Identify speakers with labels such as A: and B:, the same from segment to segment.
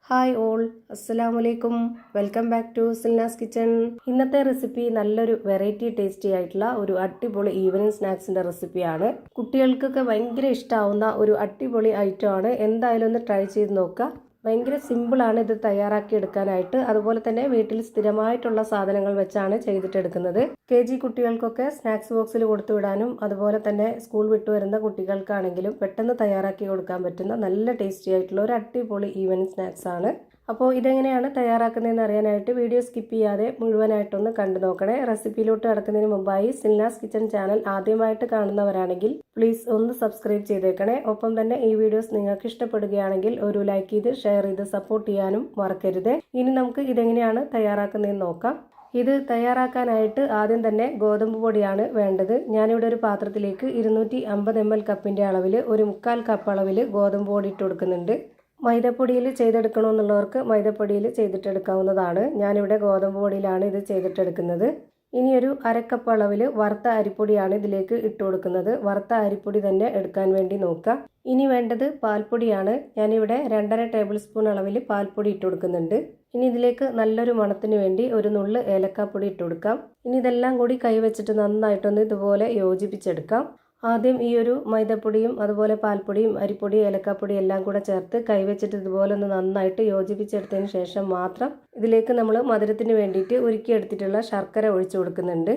A: Hi all, അസ്സലാമു അലൈക്കും. Welcome back to Silnas kitchen. ഇന്നത്തെ റെസിപ്പി നല്ലൊരു വെറൈറ്റി ടേസ്റ്റി ആയിട്ടുള്ള ഒരു അടിപൊളി ഈവനിങ് സ്നാക്സിന്റെ റെസിപ്പിയാണ്. കുട്ടികൾക്കൊക്കെ ഭയങ്കര ഇഷ്ടമാവുന്ന ഒരു അടിപൊളി ഐറ്റം ആണ്. എന്തായാലും ഒന്ന് ട്രൈ ചെയ്ത് നോക്കുക. ഭയങ്കര സിമ്പിളാണ് ഇത് തയ്യാറാക്കി എടുക്കാനായിട്ട്. അതുപോലെ തന്നെ വീട്ടിൽ സ്ഥിരമായിട്ടുള്ള സാധനങ്ങൾ വെച്ചാണ് ചെയ്തിട്ടെടുക്കുന്നത്. KG കുട്ടികൾക്കൊക്കെ സ്നാക്സ് ബോക്സിൽ കൊടുത്തു വിടാനും അതുപോലെ തന്നെ സ്കൂൾ വിട്ടു വരുന്ന കുട്ടികൾക്കാണെങ്കിലും പെട്ടെന്ന് തയ്യാറാക്കി കൊടുക്കാൻ പറ്റുന്ന നല്ല ടേസ്റ്റി ആയിട്ടുള്ള ഒരു അടിപൊളി ഈവനിങ് സ്നാക്സ് ആണ്. അപ്പോൾ ഇതെങ്ങനെയാണ് തയ്യാറാക്കുന്നതെന്ന് അറിയാനായിട്ട് വീഡിയോ സ്കിപ്പ് ചെയ്യാതെ മുഴുവനായിട്ടൊന്ന് കണ്ടു നോക്കണേ. റെസിപ്പിയിലോട്ട് കടക്കുന്നതിന് മുമ്പായി സിൽനാസ് കിച്ചൺ ചാനൽ ആദ്യമായിട്ട് കാണുന്നവരാണെങ്കിൽ പ്ലീസ് ഒന്ന് സബ്സ്ക്രൈബ് ചെയ്തേക്കണേ. ഒപ്പം തന്നെ ഈ വീഡിയോസ് നിങ്ങൾക്ക് ഇഷ്ടപ്പെടുകയാണെങ്കിൽ ഒരു ലൈക്ക് ചെയ്ത് ഷെയർ ചെയ്ത് സപ്പോർട്ട് ചെയ്യാനും മറക്കരുത്. ഇനി നമുക്ക് ഇതെങ്ങനെയാണ് തയ്യാറാക്കുന്നതെന്ന് നോക്കാം. ഇത് തയ്യാറാക്കാനായിട്ട് ആദ്യം തന്നെ ഗോതമ്പ് പൊടിയാണ് വേണ്ടത്. ഞാനിവിടെ ഒരു പാത്രത്തിലേക്ക് 250 ml കപ്പിൻ്റെ അളവിൽ ഒരു 1/4 കപ്പ് അളവിൽ ഗോതമ്പ് പൊടി ഇട്ട് കൊടുക്കുന്നുണ്ട്. മൈദപ്പൊടിയിൽ ചെയ്തെടുക്കണമെന്നുള്ളവർക്ക് മൈദപ്പൊടിയിൽ ചെയ്തിട്ടെടുക്കാവുന്നതാണ്. ഞാനിവിടെ ഗോതമ്പ് പൊടിയിലാണ് ഇത് ചെയ്തിട്ടെടുക്കുന്നത്. ഇനി ഒരു 1/2 കപ്പ് അളവിൽ വറുത്ത അരിപ്പൊടിയാണ് ഇതിലേക്ക് ഇട്ട് കൊടുക്കുന്നത്. വറുത്ത അരിപ്പൊടി തന്നെ എടുക്കാൻ വേണ്ടി നോക്കുക. ഇനി വേണ്ടത് പാൽപ്പൊടിയാണ്. ഞാനിവിടെ 2.5 ടേബിൾ സ്പൂൺ അളവിൽ പാൽപ്പൊടി ഇട്ട് കൊടുക്കുന്നുണ്ട്. ഇനി ഇതിലേക്ക് നല്ലൊരു മണത്തിന് വേണ്ടി ഒരു നുള്ള് ഏലക്കാപ്പൊടി ഇട്ട് കൊടുക്കാം. ഇനി ഇതെല്ലാം കൂടി കൈവച്ചിട്ട് നന്നായിട്ടൊന്ന് ഇതുപോലെ യോജിപ്പിച്ചെടുക്കാം. ആദ്യം ഈ ഒരു മൈദപ്പൊടിയും അതുപോലെ പാൽപ്പൊടിയും അരിപ്പൊടി ഏലക്കാപ്പൊടി എല്ലാം കൂടെ ചേർത്ത് കൈവച്ചിട്ട് ഇതുപോലെ ഒന്ന് നന്നായിട്ട് യോജിപ്പിച്ചെടുത്തതിന് ശേഷം മാത്രം ഇതിലേക്ക് നമ്മൾ മധുരത്തിന് വേണ്ടിയിട്ട് ഉരുക്കിയെടുത്തിട്ടുള്ള ശർക്കര ഒഴിച്ചു കൊടുക്കുന്നുണ്ട്.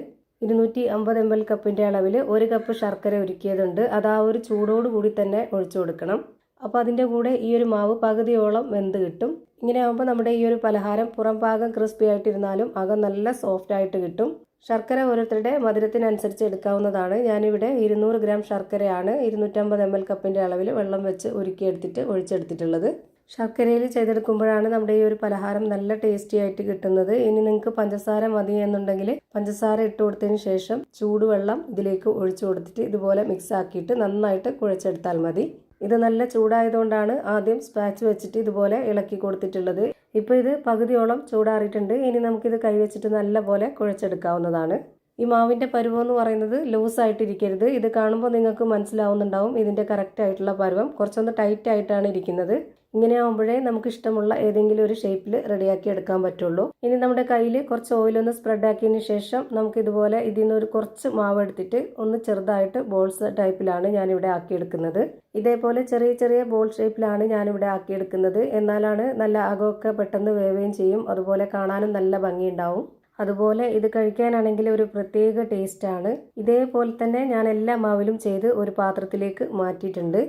A: 250 ml കപ്പിൻ്റെ അളവിൽ 1 കപ്പ് ശർക്കര ഉരുക്കിയതുണ്ട്. അത് ആ ഒരു ചൂടോട് കൂടി തന്നെ ഒഴിച്ചു കൊടുക്കണം. അപ്പോൾ അതിൻ്റെ കൂടെ ഈ ഒരു മാവ് പകുതിയോളം വെന്ത് കിട്ടും. ഇങ്ങനെ ആകുമ്പോൾ നമ്മുടെ ഈ ഒരു പലഹാരം പുറം ഭാഗം ക്രിസ്പി ആയിട്ടിരുന്നാലും അകം നല്ല സോഫ്റ്റ് ആയിട്ട് കിട്ടും. ശർക്കര ഓരോരുത്തരുടെ മധുരത്തിനനുസരിച്ച് എടുക്കാവുന്നതാണ്. ഞാനിവിടെ 200 ഗ്രാം ശർക്കരയാണ് 250 ml കപ്പിൻ്റെ അളവിൽ വെള്ളം വെച്ച് ഉരുക്കിയെടുത്തിട്ട് ഒഴിച്ചെടുത്തിട്ടുള്ളത്. ശർക്കരയിൽ ചെയ്തെടുക്കുമ്പോഴാണ് നമ്മുടെ ഈ ഒരു പലഹാരം നല്ല ടേസ്റ്റി ആയിട്ട് കിട്ടുന്നത്. ഇനി നിങ്ങൾക്ക് പഞ്ചസാര മതി എന്നുണ്ടെങ്കിൽ പഞ്ചസാര ഇട്ട് കൊടുത്തതിന് ശേഷം ചൂടുവെള്ളം ഇതിലേക്ക് ഒഴിച്ചു കൊടുത്തിട്ട് ഇതുപോലെ മിക്സ് ആക്കിയിട്ട് നന്നായിട്ട് കുഴച്ചെടുത്താൽ മതി. ഇത് നല്ല ചൂടായതുകൊണ്ടാണ് ആദ്യം സ്പാച്ച് വെച്ചിട്ട് ഇതുപോലെ ഇളക്കി കൊടുത്തിട്ടുള്ളത്. ഇപ്പോൾ ഇത് പകുതിയോളം ചൂടാറിയിട്ടുണ്ട്. ഇനി നമുക്കിത് കൈവച്ചിട്ട് നല്ലപോലെ കുഴച്ചെടുക്കാവുന്നതാണ്. ഈ മാവിൻ്റെ പരുവം എന്ന് പറയുന്നത് ലൂസായിട്ടിരിക്കരുത്. ഇത് കാണുമ്പോൾ നിങ്ങൾക്ക് മനസ്സിലാവുന്നുണ്ടാവും ഇതിൻ്റെ കറക്റ്റ് ആയിട്ടുള്ള പരുവം. കുറച്ചൊന്ന് ടൈറ്റ് ആയിട്ടാണ് ഇരിക്കുന്നത്. ഇങ്ങനെ ആകുമ്പോഴേ നമുക്ക് ഇഷ്ടമുള്ള ഏതെങ്കിലും ഒരു ഷേപ്പിൽ റെഡിയാക്കി എടുക്കാൻ പറ്റുള്ളൂ. ഇനി നമ്മുടെ കയ്യിൽ കുറച്ച് ഓയിലൊന്ന് സ്പ്രെഡ് ആക്കിയതിന് ശേഷം നമുക്ക് ഇതുപോലെ ഇതിൽ നിന്ന് ഒരു കുറച്ച് മാവ് എടുത്തിട്ട് ഒന്ന് ചെറുതായിട്ട് ബോൾസ് ടൈപ്പിലാണ് ഞാനിവിടെ ആക്കിയെടുക്കുന്നത്. ഇതേപോലെ ചെറിയ ചെറിയ ബോൾ ഷേപ്പിലാണ് ഞാനിവിടെ ആക്കിയെടുക്കുന്നത്. എന്നാലാണ് നല്ല അകമൊക്കെ പെട്ടെന്ന് വേവുകയും ചെയ്യും. അതുപോലെ കാണാനും നല്ല ഭംഗിയുണ്ടാവും. അതുപോലെ ഇത് കഴിക്കാനാണെങ്കിൽ ഒരു പ്രത്യേക ടേസ്റ്റാണ്. ഇതേപോലെ തന്നെ ഞാൻ എല്ലാ മാവിലും ചെയ്ത് ഒരു പാത്രത്തിലേക്ക് മാറ്റിയിട്ടുണ്ട്.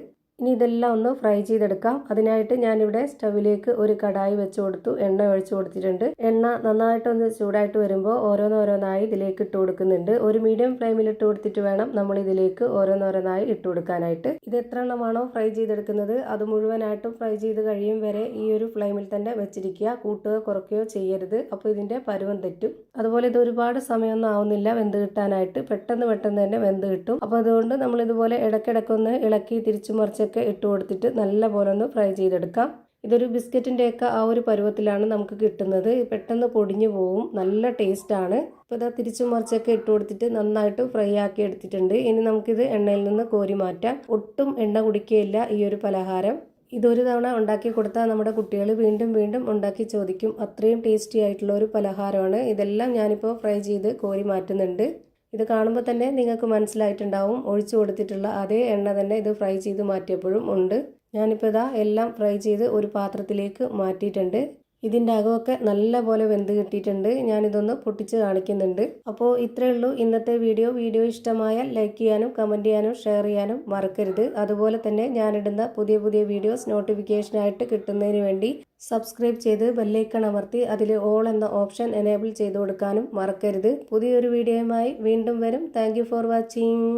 A: ഇനി ഇതെല്ലാം ഒന്ന് ഫ്രൈ ചെയ്തെടുക്കാം. അതിനായിട്ട് ഞാനിവിടെ സ്റ്റവിലേക്ക് ഒരു കടായി വെച്ച് കൊടുത്തു. എണ്ണ ഒഴിച്ചു കൊടുത്തിട്ടുണ്ട്. എണ്ണ നന്നായിട്ടൊന്ന് ചൂടായിട്ട് വരുമ്പോൾ ഓരോന്നോരോന്നായി ഇതിലേക്ക് ഇട്ട് കൊടുക്കുന്നുണ്ട്. ഒരു മീഡിയം ഫ്ലെയിമിൽ ഇട്ട് കൊടുത്തിട്ട് വേണം നമ്മൾ ഇതിലേക്ക് ഓരോന്നോരോന്നായി ഇട്ട് കൊടുക്കാനായിട്ട്. ഇത് എത്ര എണ്ണമാണോ ഫ്രൈ ചെയ്തെടുക്കുന്നത് അത് മുഴുവനായിട്ടും ഫ്രൈ ചെയ്ത് കഴിയും വരെ ഈ ഒരു ഫ്ലെയിമിൽ തന്നെ വെച്ചിരിക്കുക. കൂട്ടുകയോ കുറയ്ക്കുകയോ ചെയ്യരുത്. അപ്പോൾ ഇതിൻ്റെ പരുവം തെറ്റും. അതുപോലെ ഇത് ഒരുപാട് സമയമൊന്നും ആവുന്നില്ല വെന്ത് കിട്ടാനായിട്ട്. പെട്ടെന്ന് തന്നെ വെന്ത് കിട്ടും. അപ്പോൾ അതുകൊണ്ട് നമ്മൾ ഇതുപോലെ ഇടയ്ക്കിടയ്ക്കൊന്ന് ഇളക്കി തിരിച്ചു മറിച്ച് ഇട്ട് കൊടുത്തിട്ട് നല്ല പോലെ ഒന്ന് ഫ്രൈ ചെയ്തെടുക്കാം. ഇതൊരു ബിസ്ക്കറ്റിൻ്റെയൊക്കെ ആ ഒരു പരുവത്തിലാണ് നമുക്ക് കിട്ടുന്നത്. പെട്ടെന്ന് പൊടിഞ്ഞു പോവും. നല്ല ടേസ്റ്റാണ്. ഇപ്പോൾ ഇതാ തിരിച്ചു മറിച്ചൊക്കെ ഇട്ട് കൊടുത്തിട്ട് നന്നായിട്ട് ഫ്രൈ ആക്കി എടുത്തിട്ടുണ്ട്. ഇനി നമുക്കിത് എണ്ണയിൽ നിന്ന് കോരി മാറ്റാം. ഒട്ടും എണ്ണ കുടിക്കുകയില്ല ഈ ഒരു പലഹാരം. ഇതൊരു തവണ ഉണ്ടാക്കി കൊടുത്താൽ നമ്മുടെ കുട്ടികൾ വീണ്ടും വീണ്ടും ഉണ്ടാക്കി ചോദിക്കും. അത്രയും ടേസ്റ്റി ആയിട്ടുള്ള ഒരു പലഹാരമാണ്. ഇതെല്ലാം ഞാനിപ്പോൾ ഫ്രൈ ചെയ്ത് കോരി മാറ്റുന്നുണ്ട്. ഇത് കാണുമ്പോൾ തന്നെ നിങ്ങൾക്ക് മനസ്സിലായിട്ടുണ്ടാവും ഒഴിച്ചു കൊടുത്തിട്ടുള്ള അതേ എണ്ണ തന്നെ ഇത് ഫ്രൈ ചെയ്ത് മാറ്റിയപ്പോഴും ഉണ്ട്. ഞാനിപ്പോൾ ഇതാ എല്ലാം ഫ്രൈ ചെയ്ത് ഒരു പാത്രത്തിലേക്ക് മാറ്റിയിട്ടുണ്ട്. ഇതിൻ്റെ അകമൊക്കെ നല്ല പോലെ വെന്ത് കിട്ടിയിട്ടുണ്ട്. ഞാനിതൊന്ന് പൊട്ടിച്ച് കാണിക്കുന്നുണ്ട്. അപ്പോൾ ഇത്രയേ ഉള്ളൂ ഇന്നത്തെ വീഡിയോ. വീഡിയോ ഇഷ്ടമായാൽ ലൈക്ക് ചെയ്യാനും കമൻറ്റ് ചെയ്യാനും ഷെയർ ചെയ്യാനും മറക്കരുത്. അതുപോലെ തന്നെ ഞാനിടുന്ന പുതിയ പുതിയ വീഡിയോസ് നോട്ടിഫിക്കേഷനായിട്ട് കിട്ടുന്നതിന് വേണ്ടി സബ്സ്ക്രൈബ് ചെയ്ത് ബെല്ലൈക്കൺ അമർത്തി അതിൽ ഓൾ എന്ന ഓപ്ഷൻ എനേബിൾ ചെയ്ത് കൊടുക്കാനും മറക്കരുത്. പുതിയൊരു വീഡിയോയുമായി വീണ്ടും വരും. Thank you for watching.